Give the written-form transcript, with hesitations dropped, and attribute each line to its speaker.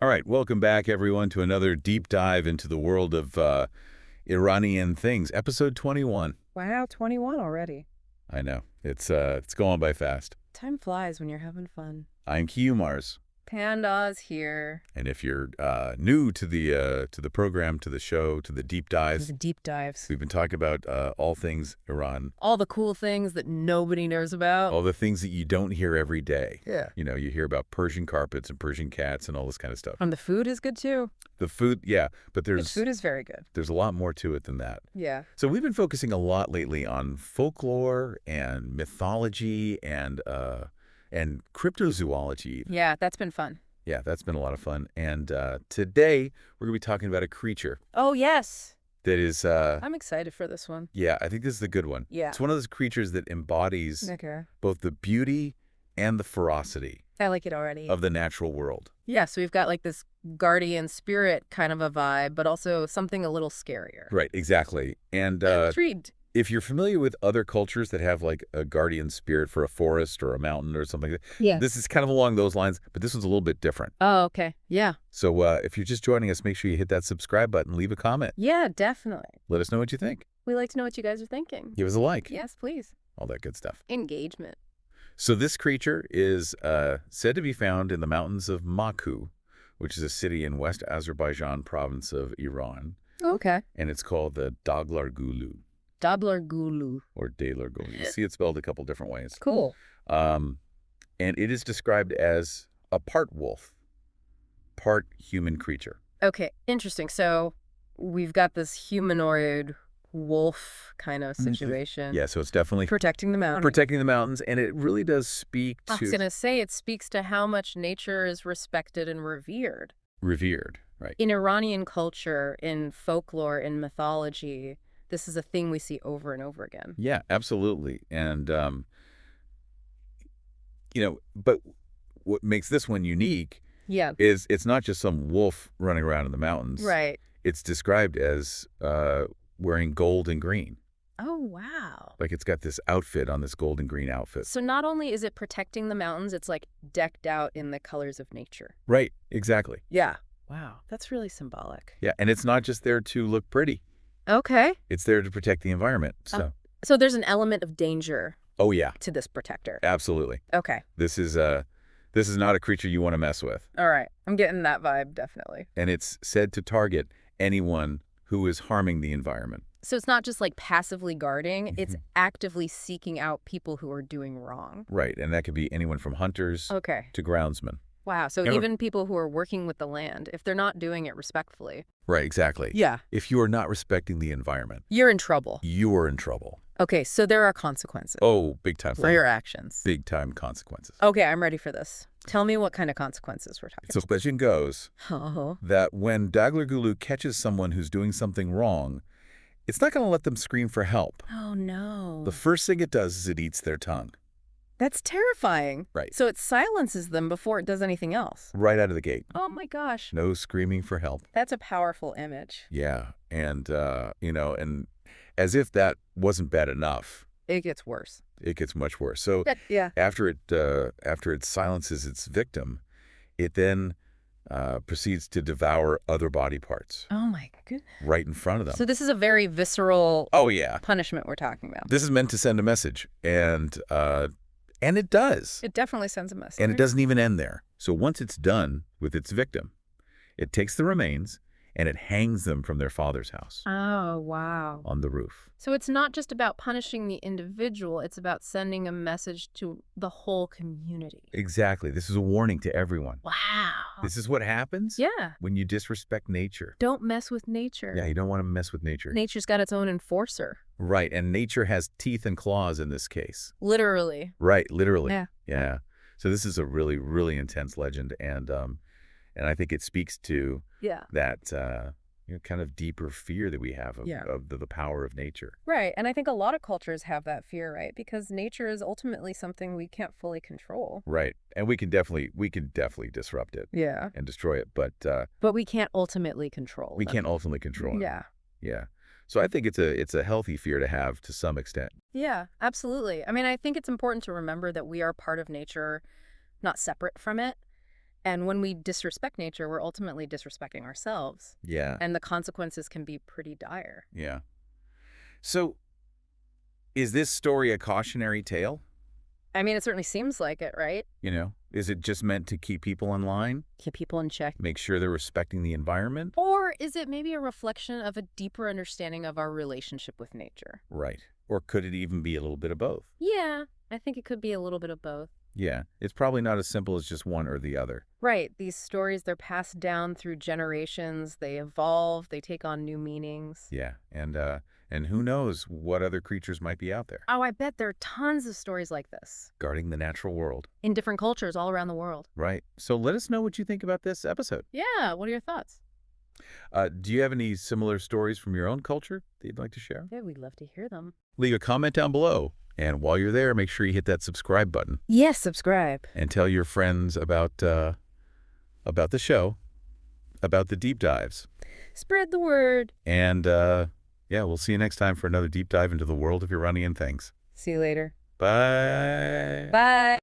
Speaker 1: All right, welcome back, everyone, to another deep dive into the world of Iranian things, episode 21.
Speaker 2: Wow, 21 already.
Speaker 1: I know. It's going by fast.
Speaker 2: Time flies when you're having fun.
Speaker 1: I'm Mars.
Speaker 2: Panda's here.
Speaker 1: And if you're new to the program, to the show, to the deep dives,
Speaker 2: The deep dives.
Speaker 1: we've been talking about all things Iran.
Speaker 2: All the cool things that nobody knows about.
Speaker 1: All the things that you don't hear every day.
Speaker 2: Yeah.
Speaker 1: You know, you hear about Persian carpets and Persian cats and all this kind of stuff.
Speaker 2: And the food is good too.
Speaker 1: The food, yeah, but
Speaker 2: The
Speaker 1: there's
Speaker 2: food is very good.
Speaker 1: a lot more to it than that.
Speaker 2: Yeah.
Speaker 1: So we've been focusing a lot lately on folklore and mythology and cryptozoology.
Speaker 2: Yeah, that's been fun.
Speaker 1: Yeah, that's been a lot of fun. And today we're going to be talking about a creature
Speaker 2: Oh, yes.
Speaker 1: that is,
Speaker 2: I'm excited for this one.
Speaker 1: yeah, I think this is a good one.
Speaker 2: Yeah.
Speaker 1: It's one of those creatures that embodies
Speaker 2: Okay.
Speaker 1: both the beauty and the ferocity
Speaker 2: I like it already.
Speaker 1: of the natural world.
Speaker 2: Yeah, so we've got like this guardian spirit kind of a vibe, but also something a little scarier.
Speaker 1: Right, exactly. And
Speaker 2: I'm intrigued.
Speaker 1: if you're familiar with other cultures that have like a guardian spirit for a forest or a mountain or something like that,
Speaker 2: Yeah.
Speaker 1: this is kind of along those lines, but this one's a little bit different.
Speaker 2: Oh, okay. Yeah.
Speaker 1: So if you're just joining us, make sure you hit that subscribe button, leave a comment.
Speaker 2: Yeah, definitely.
Speaker 1: Let us know what you think.
Speaker 2: We like to know what you guys are thinking.
Speaker 1: Give us a like.
Speaker 2: Yes, please.
Speaker 1: All that good stuff.
Speaker 2: Engagement.
Speaker 1: So this creature is said to be found in the mountains of Maku, which is a city in West Azerbaijan province of Iran.
Speaker 2: Okay.
Speaker 1: And it's called the Daghlar Gulu,
Speaker 2: Daghlar Gulu.
Speaker 1: or Daghlar Gulu. You see it spelled a couple different ways.
Speaker 2: Cool.
Speaker 1: And it is described as a part wolf, part human creature.
Speaker 2: Okay, interesting. So we've got this humanoid wolf kind of situation.
Speaker 1: Yeah, so it's definitely
Speaker 2: Protecting the mountain.
Speaker 1: protecting the mountains, and it really does speak
Speaker 2: I was
Speaker 1: to
Speaker 2: going to say it speaks to how much nature is respected and revered.
Speaker 1: revered, right?
Speaker 2: In Iranian culture, in folklore, in mythology, this is a thing we see over and over again.
Speaker 1: Yeah, absolutely. And, but what makes this one unique
Speaker 2: Yeah.
Speaker 1: is it's not just some wolf running around in the mountains.
Speaker 2: Right.
Speaker 1: It's described as wearing gold and green.
Speaker 2: Oh, wow.
Speaker 1: Like it's got this outfit on this gold and green outfit.
Speaker 2: So not only is it protecting the mountains, it's like decked out in the colors of nature.
Speaker 1: Right, exactly.
Speaker 2: Yeah. Wow. That's really symbolic.
Speaker 1: Yeah, and it's not just there to look pretty.
Speaker 2: Okay.
Speaker 1: It's there to protect the environment. So,
Speaker 2: So there's an element of danger
Speaker 1: oh yeah,
Speaker 2: to this protector.
Speaker 1: absolutely.
Speaker 2: Okay.
Speaker 1: This is not a creature you want to mess with.
Speaker 2: All right. I'm getting that vibe, definitely.
Speaker 1: And it's said to target anyone who is harming the environment.
Speaker 2: So it's not just like passively guarding, it's actively seeking out people who are doing wrong.
Speaker 1: Right, and that could be anyone from hunters
Speaker 2: Okay.
Speaker 1: to groundsmen.
Speaker 2: Wow. So
Speaker 1: Yeah.
Speaker 2: even people who are working with the land, if they're not doing it respectfully.
Speaker 1: Right, exactly.
Speaker 2: Yeah.
Speaker 1: If you are not respecting the environment,
Speaker 2: You're in trouble.
Speaker 1: you are in trouble.
Speaker 2: Okay. So there are consequences
Speaker 1: Oh, big time.
Speaker 2: for your actions.
Speaker 1: Big time consequences.
Speaker 2: Okay. I'm ready for this. Tell me what kind of consequences we're talking
Speaker 1: So legend goes
Speaker 2: about.
Speaker 1: that when Daghlar Gulu catches someone who's doing something wrong, it's not going to let them scream for help.
Speaker 2: Oh, no.
Speaker 1: The first thing it does is it eats their tongue.
Speaker 2: That's terrifying.
Speaker 1: Right.
Speaker 2: So it silences them before it does anything else.
Speaker 1: Right out of the gate.
Speaker 2: Oh, my gosh.
Speaker 1: No screaming for help.
Speaker 2: That's a powerful image.
Speaker 1: Yeah. And, and as if that wasn't bad enough,
Speaker 2: It gets worse.
Speaker 1: it gets much worse. So
Speaker 2: Yeah.
Speaker 1: after it silences its victim, it then proceeds to devour other body parts
Speaker 2: Oh, my goodness.
Speaker 1: right in front of them.
Speaker 2: So this is a very visceral
Speaker 1: Oh, yeah.
Speaker 2: punishment we're talking about.
Speaker 1: This is meant to send a message, and it does.
Speaker 2: It definitely sends a message.
Speaker 1: And it doesn't even end there. So once it's done with its victim, it takes the remains and it hangs them from their father's house
Speaker 2: Oh, wow.
Speaker 1: on the roof.
Speaker 2: So it's not just about punishing the individual, it's about sending a message to the whole community.
Speaker 1: Exactly. This is a warning to everyone.
Speaker 2: Wow.
Speaker 1: This is what happens
Speaker 2: Yeah.
Speaker 1: when you disrespect nature.
Speaker 2: Don't mess with nature.
Speaker 1: Yeah, you don't want to mess with nature.
Speaker 2: Nature's got its own enforcer.
Speaker 1: Right, and nature has teeth and claws in this case.
Speaker 2: Literally.
Speaker 1: Right, literally.
Speaker 2: Yeah.
Speaker 1: Yeah. So this is a really, really intense legend, and I think it speaks to
Speaker 2: Yeah.
Speaker 1: that kind of deeper fear that we have of,
Speaker 2: Yeah.
Speaker 1: of the power of nature.
Speaker 2: Right. And I think a lot of cultures have that fear, right? Because nature is ultimately something we can't fully control.
Speaker 1: Right, and we can definitely disrupt it
Speaker 2: Yeah.
Speaker 1: and destroy it, but
Speaker 2: But we can't ultimately control
Speaker 1: we
Speaker 2: them.
Speaker 1: can't ultimately control it.
Speaker 2: Yeah.
Speaker 1: Yeah. So I think it's a healthy fear to have to some extent.
Speaker 2: Yeah, absolutely. I mean, I think it's important to remember that we are part of nature, not separate from it. And when we disrespect nature, we're ultimately disrespecting ourselves.
Speaker 1: Yeah.
Speaker 2: And the consequences can be pretty dire.
Speaker 1: Yeah. So, is this story a cautionary tale?
Speaker 2: I mean, it certainly seems like it, right?
Speaker 1: Is it just meant to keep people in line?
Speaker 2: Keep people in check.
Speaker 1: Make sure they're respecting the environment?
Speaker 2: Or is it maybe a reflection of a deeper understanding of our relationship with nature?
Speaker 1: Right. Or could it even be a little bit of both?
Speaker 2: Yeah, I think it could be a little bit of both.
Speaker 1: Yeah. It's probably not as simple as just one or the other.
Speaker 2: Right. These stories, they're passed down through generations. They evolve. They take on new meanings.
Speaker 1: Yeah. And who knows what other creatures might be out there
Speaker 2: Oh, I bet there are tons of stories like this
Speaker 1: guarding the natural world.
Speaker 2: in different cultures all around the world.
Speaker 1: Right. So let us know what you think about this episode.
Speaker 2: Yeah, what are your thoughts?
Speaker 1: Do you have any similar stories from your own culture that you'd like to share?
Speaker 2: Yeah, we'd love to hear them.
Speaker 1: Leave a comment down below. And while you're there, make sure you hit that subscribe button.
Speaker 2: Yes, subscribe.
Speaker 1: And tell your friends about the show, about the deep dives.
Speaker 2: Spread the word.
Speaker 1: And, yeah, we'll see you next time for another deep dive into the world of Iranian things.
Speaker 2: See you later.
Speaker 1: Bye.
Speaker 2: Bye.